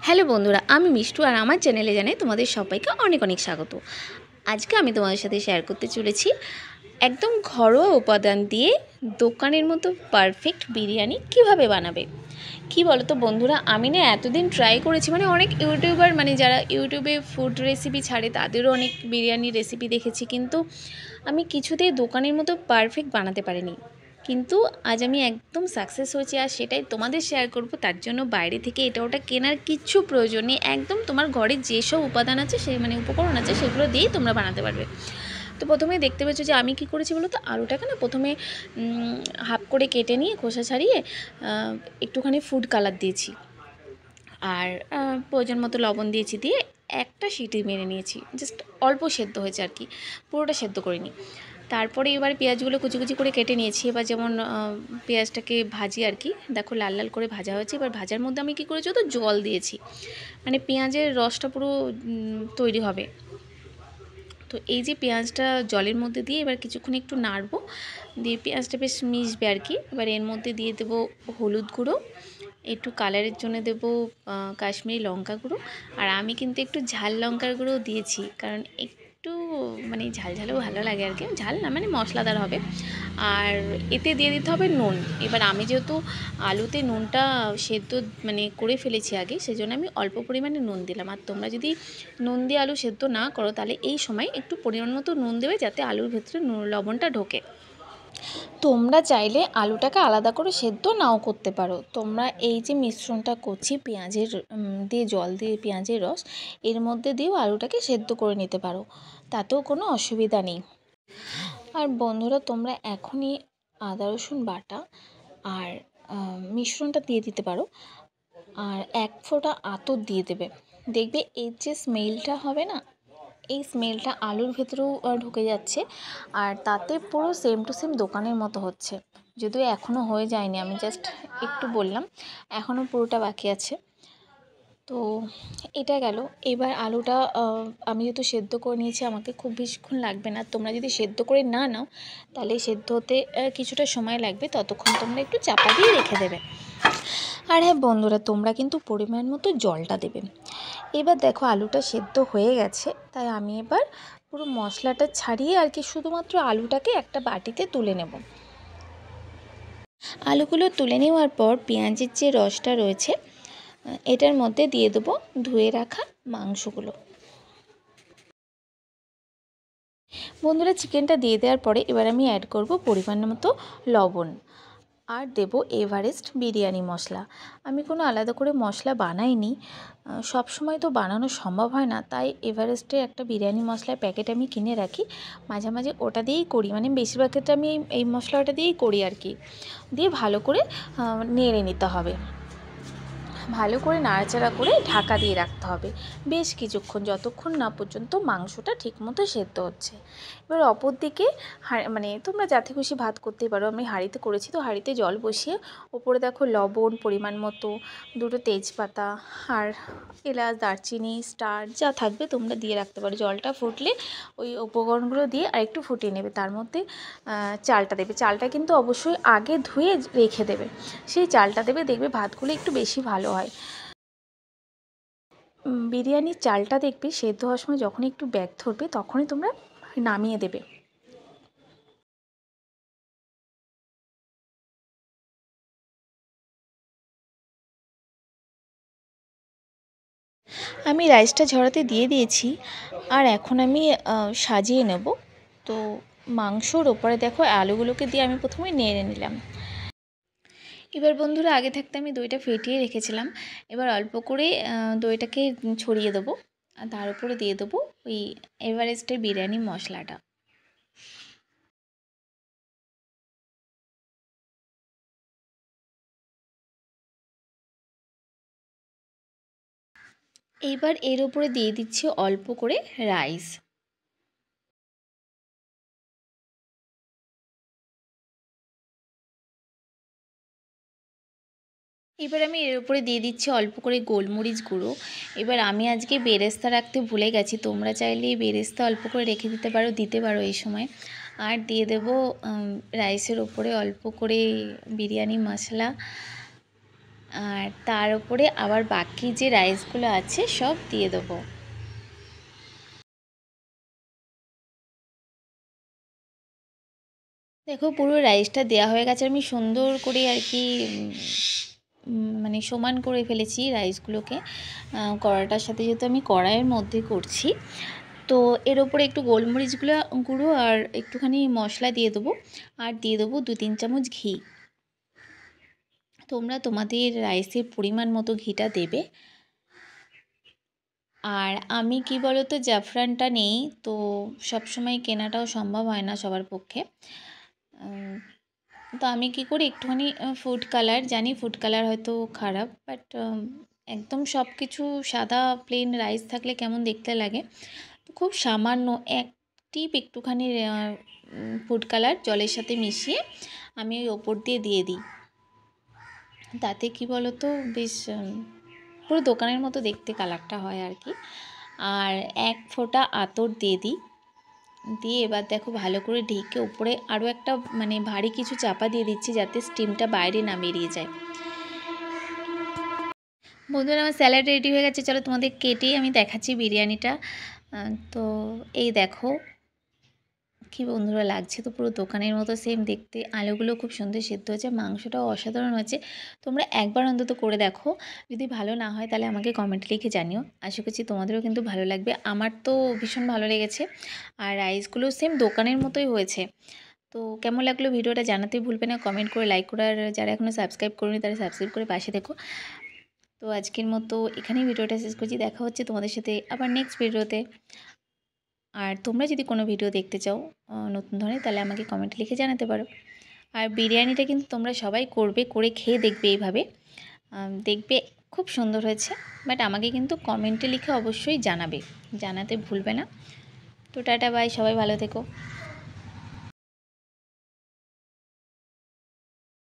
Hello বন্ধুরা, আমি মিষ্টু আর আমার চ্যানেলে জানাই তোমাদের সবাইকে অনেক অনেক স্বাগত। আজকে আমি তোমাদের সাথে শেয়ার করতে চলেছি একদম ঘরোয়া উপাদান দিয়ে দোকানের মতো পারফেক্ট বিরিয়ানি কিভাবে বানাবে। কি বলো তো বন্ধুরা, আমি না এতদিন ট্রাই করেছি, অনেক ইউটিউবার যারা ইউটিউবে ফুড রেসিপি ছাড়ে তাদেরও অনেক বিরিয়ানির রেসিপি দেখেছি, কিন্তু আমি কিছুতেই দোকানের মতো পারফেক্ট বানাতে পারিনি। কিন্তু আজ আমি একদম সাকসেস হয়েছি আর সেটাই তোমাদের শেয়ার করব। তার জন্য বাইরে থেকে এটা ওটা কেনার কিচ্ছু প্রয়োজন নেই, একদম তোমার ঘরে যেসব উপাদান আছে উপকরণ আছে সেগুলো দিয়েই তোমরা বানাতে পারবে। তো প্রথমে দেখতে পাচ্ছ যে আমি কি করেছি বলো তো, আলুটাকে না প্রথমে হাফ করে কেটে নিয়ে খোসা ছাড়িয়ে একটুখানি ফুড কালার দিয়েছি আর প্রয়োজন মতো লবণ দিয়েছি, দিয়ে একটা সিটি মেরে নিয়েছি। জাস্ট অল্প সেদ্ধ হয়েছে আর কি, পুরোটা সেদ্ধ করিনি। তারপরে এবার পেঁয়াজগুলো কুচি কুচি করে কেটে নিয়েছি। এবার যেমন পেঁয়াজটাকে ভাজি আর কি, দেখো লাল লাল করে ভাজা হয়েছে। এবার ভাজার মধ্যে আমি কী করেছি তো জল দিয়েছি, পেঁয়াজের রসটা পুরো তৈরি হবে। তো এই যে পেঁয়াজটা জলের মধ্যে দিয়ে এবার কিছুক্ষণ একটু নাড়বো, দিয়ে পেঁয়াজটা বেশ মিশবে আর কি। এবার এর মধ্যে দিয়ে দেবো হলুদ গুঁড়ো, একটু কালারের জন্য দেবো কাশ্মীরি লঙ্কা গুঁড়ো, আর আমি কিন্তু একটু ঝাল লঙ্কার গুঁড়োও দিয়েছি, কারণ একটু ঝাল ঝালও ভালো লাগে আর কি, ঝাল না মশলাদার হবে। আর এতে দিয়ে দিতে হবে নুন। এবার আমি যেহেতু আলুতে নুনটা সেদ্ধ করে ফেলেছি আগে, সেজন্য আমি অল্প পরিমাণে নুন দিলাম। আর তোমরা যদি নুন দিয়ে আলু সেদ্ধ না করো তাহলে এই সময় একটু পরিমাণ মতো নুন দেবে, যাতে আলুর ভেতরে লবণটা ঢোকে। তোমরা চাইলে আলুটাকে আলাদা করে সেদ্ধ নাও করতে পারো। তোমরা এই যে মিশ্রণটা করছি পেঁয়াজের দিয়ে জল দিয়ে পেঁয়াজের রস, এর মধ্যে দিয়েও আলুটাকে সেদ্ধ করে নিতে পারো, তাতেও কোনো অসুবিধা নেই। আর বন্ধুরা, তোমরা এখনই আদা রসুন বাটা আর মিশ্রণটা দিয়ে দিতে পারো, আর এক ফোঁটা আতর দিয়ে দেবে। দেখবে এর যে স্মেলটা হবে না, এই স্মেলটা আলুর ভেতরেও ঢুকে যাচ্ছে, আর তাতে পুরো সেম টু সেম দোকানের মতো হচ্ছে। যদিও এখনও হয়ে যায়নি, আমি জাস্ট একটু বললাম, এখনও পুরোটা বাকি আছে। তো এটা গেল। এবার আলুটা আমি যেহেতু সেদ্ধ করে নিয়েছি, আমাকে খুব বেশিক্ষণ লাগবে না। তোমরা যদি সেদ্ধ করে না নাও তাহলে সেদ্ধ হতে কিছুটা সময় লাগবে, ততক্ষণ তোমরা একটু চাপা দিয়ে রেখে দেবে। আর হ্যাঁ বন্ধুরা, তোমরা কিন্তু পরিমাণ মতো জলটা দেবে। এবার দেখো আলুটা সেদ্ধ হয়ে গেছে, তাই আমি এবার পুরো মশলাটা ছাড়িয়ে আর কি শুধুমাত্র আলুটাকে একটা বাটিতে তুলে নেব। আলুগুলো তুলে নেওয়ার পর পেঁয়াজের যে রসটা রয়েছে এটার মধ্যে দিয়ে দেবো ধুয়ে রাখা মাংসগুলো। বন্ধুরা, চিকেনটা দিয়ে দেওয়ার পরে এবার আমি অ্যাড করব পরিমাণ মতো লবণ, আর দেব এভারেস্ট বিরিয়ানি মশলা। আমি কোনো আলাদা করে মশলা বানাইনি, সব সময় তো বানানো সম্ভব হয় না, তাই এভারেস্টের একটা বিরিয়ানি মশলার প্যাকেট আমি কিনে রাখি। মাঝে মাঝে ওটা দিয়েই করি, বেশিরভাগ ক্ষেত্রে আমি এই মশলাটা দিয়েই করি আর কি। দিয়ে ভালো করে নেড়ে নিতে হবে, ভালো করে নাড়াচাড়া করে ঢাকা দিয়ে রাখতে হবে বেশ কিছুক্ষণ, যতক্ষণ না পর্যন্ত মাংসটা ঠিকমতো সেদ্ধ হচ্ছে। এবার অপর দিকে তোমরা যাতে খুশি ভাত করতেই পারো, আমি হাঁড়িতে করেছি, তো হাঁড়িতে জল বসিয়ে ওপরে দেখো লবণ পরিমাণ মতো, দুটো তেজপাতা আর এলাচ দারচিনি স্টার যা থাকবে তোমরা দিয়ে রাখতে পারো। জলটা ফুটলে ওই উপকরণগুলো দিয়ে আরেকটু ফুটিয়ে নেবে, তার মধ্যে চালটা দেবে। চালটা কিন্তু অবশ্যই আগে ধুয়ে রেখে দেবে, সেই চালটা দেবে, দেখবে ভাতগুলো একটু বেশি ভালো হয়। বিরিয়ানির চালটা দেখবে সেদ্ধ হওয়ার সময় যখন একটু ব্যাগ ধরবে তখনই তোমরা নামিয়ে দেবে। আমি রাইসটা ঝরাতে দিয়ে দিয়েছি, আর এখন আমি সাজিয়ে নেব। তো মাংসর ওপরে দেখো আলুগুলোকে দিয়ে আমি প্রথমে নেড়ে নিলাম। এবার বন্ধুরা, আগে থাকতে আমি দইটা ফেটিয়ে রেখেছিলাম, এবার অল্প করে দইটাকে ছড়িয়ে দেবো, আর তার উপরে দিয়ে দেবো ওই এভারেস্টের বিরিয়ানি মশলাটা। এইবার এর উপরে দিয়ে দিচ্ছি অল্প করে রাইস। এবার আমি এর উপরে দিয়ে দিচ্ছি অল্প করে গোলমরিচ গুঁড়ো। এবার আমি আজকে বেরেস্তা রাখতে ভুলে গেছি, তোমরা চাইলে এই বেরেস্তা অল্প করে রেখে দিতে পারো এই সময়। আর দিয়ে দেবো রাইসের ওপরে অল্প করে বিরিয়ানি মশলা। আর তার উপরে আবার বাকি যে রাইসগুলো আছে সব দিয়ে দেবো। দেখো পুরো রাইসটা দেওয়া হয়ে গেছে, আমি সুন্দর করে আর কি মানে সমান করে ফেলেছি রাইসগুলোকে কড়াটার সাথে, যেহেতু আমি কড়াইয়ের মধ্যে করছি। তো এর ওপরে একটু গোলমরিচগুলো গুঁড়ো আর একটুখানি মশলা দিয়ে দেবো, আর দিয়ে দেবো 2-3 চামচ ঘি। তোমরা তোমাদের রাইসের পরিমাণ মতো ঘিটা দেবে। আর আমি কি বলো তো, জাফরানটা নেই তো, সবসময় কেনাটাও সম্ভব হয় না সবার পক্ষে। তো আমি কি করি, একটুখানি ফুড কালার, জানি ফুড কালার হয়তো খারাপ, বাট একদম সব কিছু সাদা প্লেন রাইস থাকলে কেমন দেখতে লাগে, তো খুব সামান্য এক টিপ একটুখানি ফুড কালার জলের সাথে মিশিয়ে আমি ওই ওপর দিয়ে দিই। তাতে কি বলো তো, বেশ পুরো দোকানের মতো দেখতে কালারটা হয় আর কি। আর এক ফোঁটা আতর দিয়ে দিই, দিয়ে এবার দেখো ভালো করে ঢেকে উপরে আরও একটা মানে ভারী কিছু চাপা দিয়ে দিচ্ছি, যাতে স্টিমটা বাইরে না বেরিয়ে যায়। বন্ধুরা, আমার স্যালাড রেডি হয়ে গেছে, চলো তোমাদের কেটেই আমি দেখাচ্ছি বিরিয়ানিটা। তো এই দেখো কি বন্ধুরা লাগছে, তো পুরো দোকানের মতো সেম দেখতে, আলুগুলো খুব সুন্দর সেদ্ধ হয়েছে, মাংসটাও অসাধারণ হয়েছে। তোমরা একবার অন্তত করে দেখো, যদি ভালো না হয় তাহলে আমাকে কমেন্টে লিখে জানিও। আশা করছি তোমাদেরও কিন্তু ভালো লাগবে, আমার তো ভীষণ ভালো লেগেছে। আর রাইসগুলো সেম দোকানের মতোই হয়েছে। তো কেমন লাগলো ভিডিওটা জানাতে ভুলবে না, কমেন্ট করে, লাইক করে, আর যারা এখনও সাবস্ক্রাইব করোনি তারা সাবস্ক্রাইব করে পাশে দেখো। তো আজকের মতো এখানেই ভিডিওটা শেষ করছি, দেখা হচ্ছে তোমাদের সাথে আবার নেক্সট ভিডিওতে। আর তোমরা যদি কোনো ভিডিও দেখতে চাও নতুন ধরনের, তাহলে আমাকে কমেন্টে লিখে জানাতে পারো। আর বিরিয়ানিটা কিন্তু তোমরা সবাই করবে, করে খেয়ে দেখবে এইভাবে, দেখবে খুব সুন্দর হয়েছে। বাট আমাকে কিন্তু কমেন্টে লিখে অবশ্যই জানাবে, জানাতে ভুলবে না। তো টাটা বাই, সবাই ভালো থেকো।